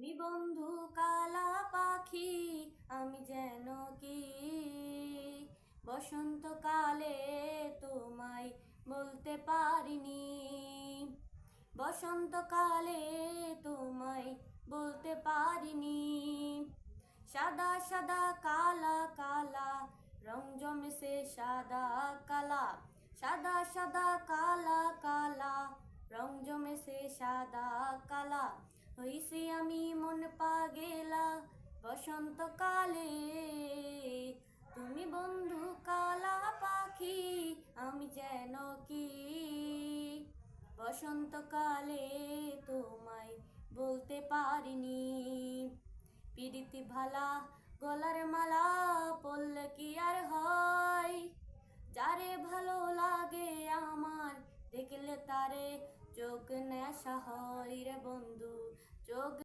তুমি বন্ধু কালা পাখি, আমি যেন কি বসন্তকালে তোমায় বলতে পারিনি। বসন্তকালে তোমায় বলতে পারিনি। সাদা সাদা কালা কালা রং জমেছে সাদা কালা। সাদা সাদা কালা কালা রং জমেছে সাদা কালা। হইছি আমি মন পাগেলা বসন্তকালে। তুমি বন্ধু কালা পাখি, আমি যেন কি বসন্তকালে তোমায় বলতে পারিনি। পিরিতি ভালা গলার মালা পরলে কি আর হয়? যারে ভালো লাগে আমার দেখলে তারে চোখ নেশা হয় রে বন্ধু, চোখ